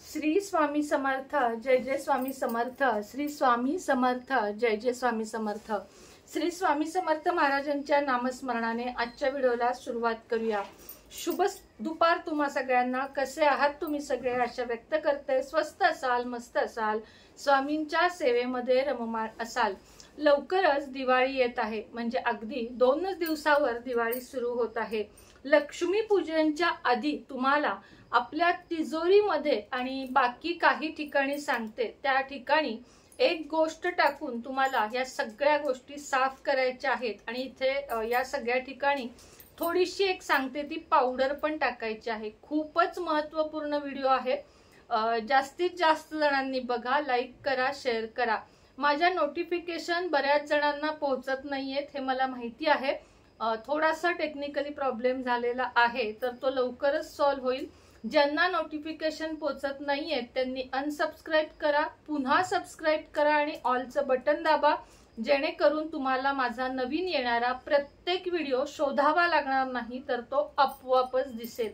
श्री स्वामी समर्थ, जय जय स्वामी समर्थ। श्री स्वामी समर्थ, जय जय स्वामी समर्थ। श्री स्वामी समर्थ महाराजांच्या नामस्मरणाने आजच्या व्हिडिओला सुरुवात करूया। शुभ दुपार तुम्हा सगळ्यांना। कसे आहात तुम्ही सगळे? आशा व्यक्त करते स्वस्त असाल, मस्त असाल, स्वामींच्या सेवेमध्ये रममाण असाल। लवकरच दिवाळी येत आहे, म्हणजे अगदी 2 दिवसावर दिवाळी सुरू होत आहे। लक्ष्मी पूजनच्या आधी तुम्हाला आपल्या तिजोरीमध्ये आणि बाकी काही ठिकाणी सांगते, त्या ठिकाणी एक गोष्ट टाकून तुम्हाला या सगळ्या गोष्टी साफ करायच्या आहेत। आणि इथे या सगळ्या ठिकाणी थोडीशी एक सांगते ती पावडर पण टाकायची आहे। खूपच महत्त्वपूर्ण व्हिडिओ आहे। जास्तीत जास्त जणांनी बघा, लाईक करा, शेअर करा। माझ्या नोटिफिकेशन बऱ्याच जणांना पोहोचत नाहीयेत हे मला माहिती आहे। थोडासा टेक्निकली प्रॉब्लेम झालेला आहे, तर तो लवकरच सॉल्व्ह होईल। ज्यांना नोटिफिकेशन पोहोचत नाहीयेत त्यांनी अनसबस्क्राइब करा, पुन्हा सबस्क्राइब करा आणि ऑलचं बटन दाबा, जेणेकरून तुम्हाला माझा नवीन येणारा प्रत्येक व्हिडिओ शोधावा लागणार नाही, तर तो आपोआपच दिसेल।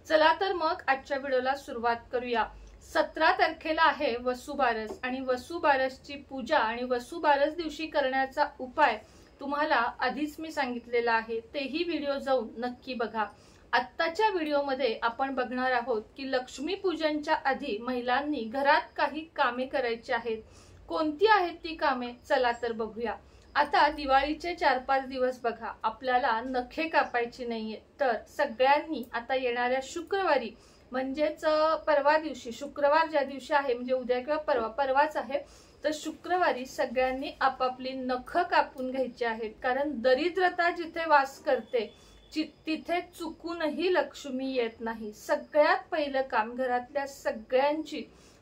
चला तर मग आजच्या व्हिडिओला सुरुवात करूया। 17 तारखेला आहे वसुबारस आणि वसुबारसची पूजा आणि वसुबारस दिवशी करण्याचा उपाय तुम्हाला आधीच मी सांगितलेला आहे, तेही व्हिडिओ जाऊन नक्की बघा। आत्ताच्या व्हिडिओमध्ये आपण बघणार आहोत की लक्ष्मी पूजनच्या आधी महिलांनी घरात काही कामे करायची आहेत। कोणती आहेत ती कामे? चला तर बघूया। आता दिवाळीचे 4-5 दिवस बघा, आपल्याला नखे कापायची नाहीये, तर सगळ्यांनी आता येणाऱ्या शुक्रवारी म्हणजेच परवा दिवशी, शुक्रवार ज्या दिवशी आहे म्हणजे उद्या किंवा परवाच आहे, तर शुक्रवारी सगळ्यांनी आपापली नख कापून घ्यायची आहेत। कारण दरिद्रता जिथे वास करते तिथे चुकूनही लक्ष्मी येत नाही। सगळ्यात पहिलं काम घरातल्या सगळ्यांची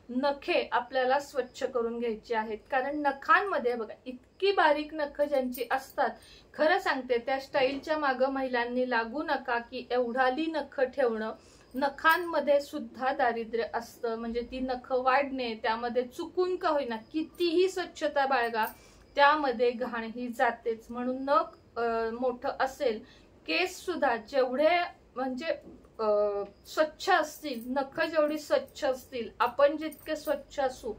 नखे आपल्याला स्वच्छ करून घ्यायची आहेत। कारण नखांमध्ये बघा, इतकी बारीक नख ज्यांची असतात, खरं सांगते त्या स्टाईलच्या मागे महिलांनी लागू नका की एवढाली नख ठेवणं। नखांमध्ये सुद्धा दारिद्र्य असतं, म्हणजे ती नख वाढणे, त्यामध्ये चुकून का होईना कितीही स्वच्छता बाळगा, त्यामध्ये घाणही जातेच। म्हणून नख मोठं असेल, केस सुद्धा जेवढे म्हणजे स्वच्छ असतील, नख जेवढी स्वच्छ असतील, आपण जितके स्वच्छ असू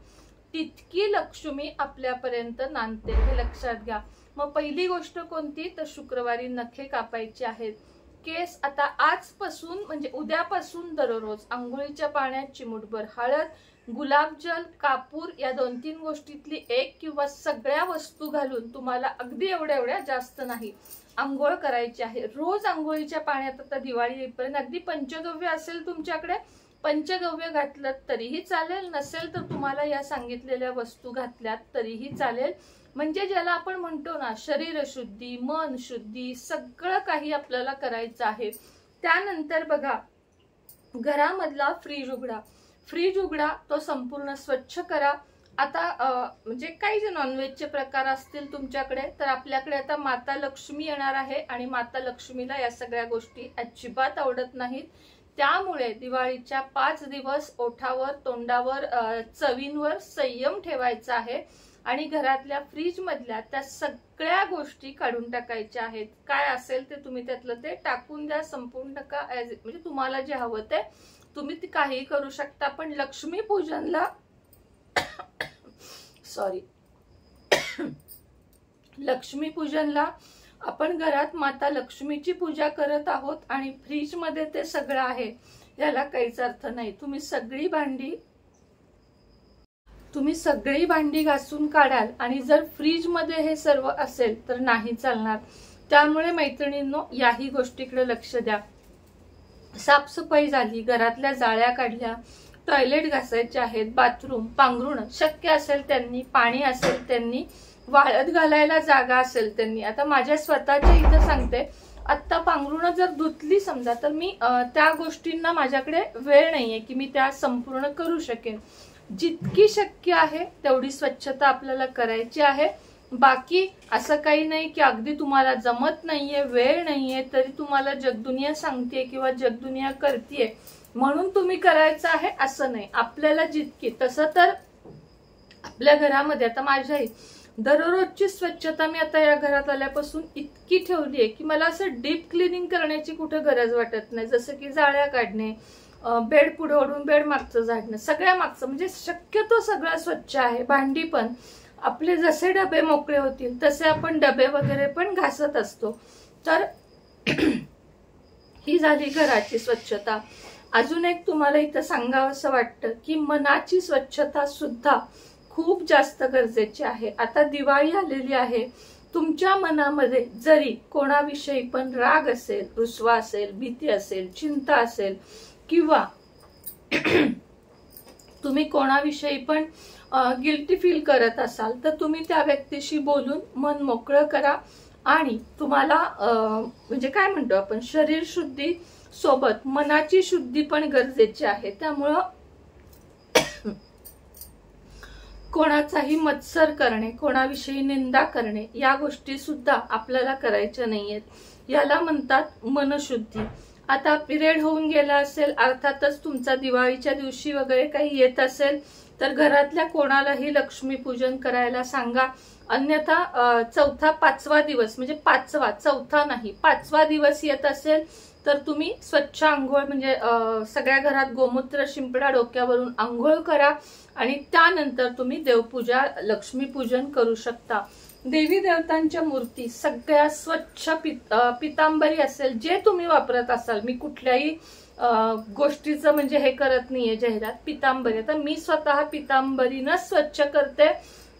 तितकी लक्ष्मी आपल्यापर्यंत नांदते, हे लक्षात घ्या। मग पहिली गोष्ट कोणती? तर शुक्रवारी नखे कापायची आहेत। केस आता आजपासून म्हणजे उद्यापासून दररोज आंघोळीच्या पाण्यात चिमूटभर हळद, गुलाबजल, कापूर या 2-3 गोष्टीतली एक किंवा सगळ्या वस्तू घालून तुम्हाला अगदी एवढ्या जास्त नाही आंघोळ करायची आहे। रोज आंघोळीच्या पाण्यात आता दिवाळी येईपर्यंत अगदी पंचगव्य असेल तुमच्याकडे, पंचगव्य घातलं तरीही चालेल, नसेल तर तुम्हाला या सांगितलेल्या वस्तू घातल्यात तरीही चालेल। म्हणजे ज्याला आपण म्हणतो ना शरीर शुद्धी, मन शुद्धी, सगळं काही आपल्याला करायचं आहे। त्यानंतर बघा, घरामधला फ्रीज उघडा, फ्रीज उघडा, तो संपूर्ण स्वच्छ करा। आता म्हणजे काही जे नॉनव्हेजचे प्रकार असतील तुमच्याकडे, तर आपल्याकडे आता माता लक्ष्मी येणार आहे आणि माता लक्ष्मीला या सगळ्या गोष्टी अजिबात आवडत नाहीत। त्यामुळे दिवाळीच्या 5 दिवस ओठावर, तोंडावर, चवींवर संयम ठेवायचा आहे आणि घरातल्या फ्रीज मधल्या त्या सगळ्या गोष्टी काढून टाकायच्या आहेत। काय असेल ते तुम्ही त्यातलं ते टाकून द्या, संपूर्ण टाका। म्हणजे तुम्हाला जे हवं ते तुम्ही ते काही करू शकता, पण लक्ष्मी पूजनला लक्ष्मी पूजनला आपण घरात माता लक्ष्मीची पूजा करत आहोत आणि फ्रीज मध्ये ते सगळं आहे, याला काहीच अर्थ नाही। तुम्ही सगळी भांडी घासून काढाल आणि जर फ्रीज मध्ये हे सर्व असेल तर नाही चालणार। त्यामुळे मैत्रिणींनो, याही गोष्टीकडे लक्ष द्या। साफसफाई झाली, घरातल्या जाळ्या काढल्या, टॉयलेट घासायचे आहेत, बाथरूम पांघरुण शक्य असेल त्यांनी, पाणी असेल त्यांनी, वाळत घालायला जागा असेल त्यांनी। आता माझ्या स्वतःच्या इथं सांगते, आता पांघरुण जर धुतली समजा, तर मी त्या गोष्टींना माझ्याकडे वेळ नाहीये की मी त्या संपूर्ण करू शकेन। जितकी शक्य आहे तेवढी स्वच्छता आपल्याला करायची आहे। बाकी असं काही नाही की अगदी तुम्हाला जमत नाहीये, वेळ नाहीये, तरी तुम्हाला जगदुनिया सांगतेय किंवा जगदुनिया करतेय म्हणून तुम्ही करायचं आहे असं नाही। आपल्याला जितकी, तसं तर आपल्या घरामध्ये आता माझ्याही दररोजची स्वच्छता मी आता या घरात आल्यापासून इतकी ठेवली आहे की मला असं डीप क्लिनिंग करण्याची कुठे गरज वाटत नाही। जसं की जाळ्या काढणे, बेड पुढे ओढून बेड मागचं झाडणं, सगळ्या मागचं म्हणजे शक्यतो सगळं स्वच्छ आहे. भांडी पण आपले जसे डबे मोकळे होतील तसे आपण डबे वगैरे पण घासत असतो. तर ही झाली घराची स्वच्छता. अजून एक तुम्हाला इथं सांगावंसं वाटतं की मनाची स्वच्छता सुद्धा खूप जास्त गरजेची आहे. आता दिवाळी आलेली आहे. तुमच्या मनामध्ये जरी कोणाविषयी पण राग असेल, रुसवा असेल, भीती असेल, चिंता असेल किंवा तुम्ही कोणाविषयी पण गिल्टी फील करत असाल तर तुम्ही त्या व्यक्तीशी बोलून मन मोकळं करा. आणि तुम्हाला म्हणजे काय म्हणतो आपण, शरीर शुद्धी सोबत मनाची शुद्धी पण गरजेची आहे. त्यामुळं कोणाचाही मत्सर करणे, कोणाविषयी निंदा करणे या गोष्टी सुद्धा आपल्याला करायच्या नाहीयेत. याला म्हणतात मनशुद्धी. आता पिरियड होऊन गेला असेल, अर्थातच तुमचा दिवाळीच्या दिवशी वगैरे काही येत असेल तर घरातल्या कोणालाही लक्ष्मीपूजन करायला सांगा. अन्यथा चौथा पाचवा दिवस म्हणजे चौथा नाही 5वा दिवस येत असेल तर तुम्ही स्वच्छ आंघोळ म्हणजे सगळ्या घरात गोमूत्र शिंपडा, डोक्यावरून आंघोळ करा आणि त्यानंतर तुम्ही देवपूजा, लक्ष्मीपूजन करू शकता. देवी देवतांच्या मूर्ती सगळ्या स्वच्छ पितांबरी असेल जे तुम्ही वापरत असाल, मी कुठल्याही गोष्टीचं म्हणजे हे करत नाहीये जाहिरात, पितांबरी. आता मी स्वतः पितांबरीनं स्वच्छ करते.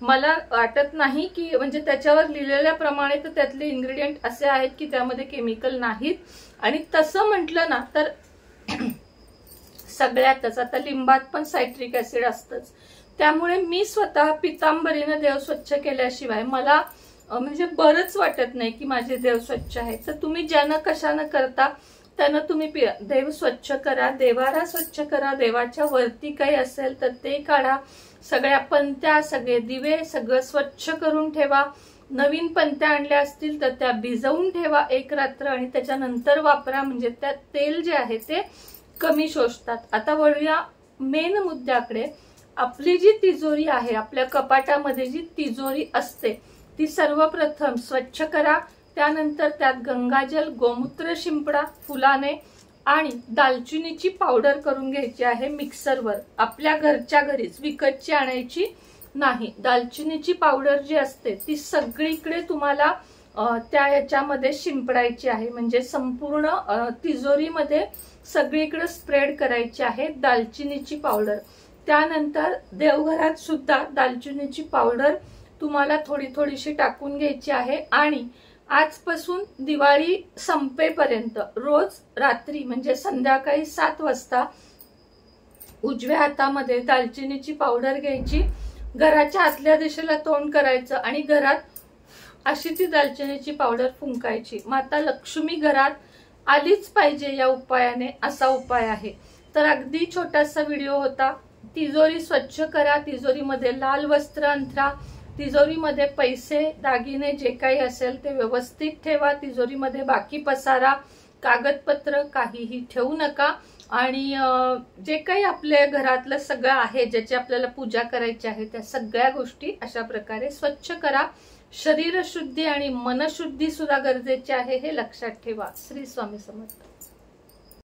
मला वाटत नाही की म्हणजे त्याच्यावर लिहिलेल्याप्रमाणे तर त्यातले इन्ग्रेडियंट असे आहेत की त्यामध्ये केमिकल नाहीत. आणि तसं म्हटलं ना तर सगळ्यातच आता लिंबात पण सायट्रिक ऍसिड असतंच. त्यामुळे मी स्वतः पितांबरीनं देव स्वच्छ केल्याशिवाय मला म्हणजे बरंच वाटत नाही की माझे देव स्वच्छ आहेत. तर तुम्ही ज्यानं कशानं करता त्यानं तुम्ही देव स्वच्छ करा, देवारा स्वच्छ करा, देवाच्या वरती काही असेल तर ते काढा, सगळ्या पंत्या, सगळे दिवे सगळं स्वच्छ करून ठेवा. नवीन पंत्या आणल्या असतील तर त्या भिजवून ठेवा 1 रात्र आणि त्याच्यानंतर वापरा, म्हणजे त्यात तेल जे आहे ते कमी शोषतात. आता वळूया मेन मुद्द्याकडे. आपली जी तिजोरी आहे, आपल्या कपाटामध्ये जी तिजोरी असते ती सर्वप्रथम स्वच्छ करा. त्यानंतर त्यात गंगाजल, गोमूत्र शिंपडा फुलाने आणि दालचिनीची पावडर करून घ्यायची आहे मिक्सरवर. आपल्या घरच्या घरीच, विकतची आणायची नाही. दालचिनीची पावडर जी असते ती सगळीकडे तुम्हाला त्या याच्यामध्ये शिंपडायची आहे, म्हणजे संपूर्ण तिजोरीमध्ये सगळीकडे स्प्रेड करायची आहे दालचिनीची पावडर. त्यानंतर देवघरात सुद्धा दालचिनीची पावडर तुम्हाला थोडी थोडीशी टाकून घ्यायची आहे. आणि आजपासून दिवाळी संपेपर्यंत रोज रात्री म्हणजे संध्याकाळी 7 वाजता उजव्या हातामध्ये दालचिनीची पावडर घ्यायची, घराच्या आतल्या दिशेला तोंड करायचं आणि घरात अशी ती दालचिनीची पावडर फुंकायची. माता लक्ष्मी घरात आलीच पाहिजे या उपायाने, असा उपाय आहे. तर अगदी छोटासा व्हिडिओ होता. तिजोरी स्वच्छ करा, तिजोरीमध्ये लाल वस्त्र अंथरा, तिजोरीमध्ये पैसे, दागिने जे काही असेल ते व्यवस्थित ठेवा. तिजोरीमध्ये बाकी पसारा, कागदपत्र काहीही ठेवू नका. आणि जे काही आपल्या घरातलं सगळं आहे ज्याची आपल्याला पूजा करायची आहे त्या सगळ्या गोष्टी अशा प्रकारे स्वच्छ करा. शरीर शुद्धी आणि मनशुद्धी सुद्धा गरजेची आहे, हे लक्षात ठेवा. श्री स्वामी समर्थ.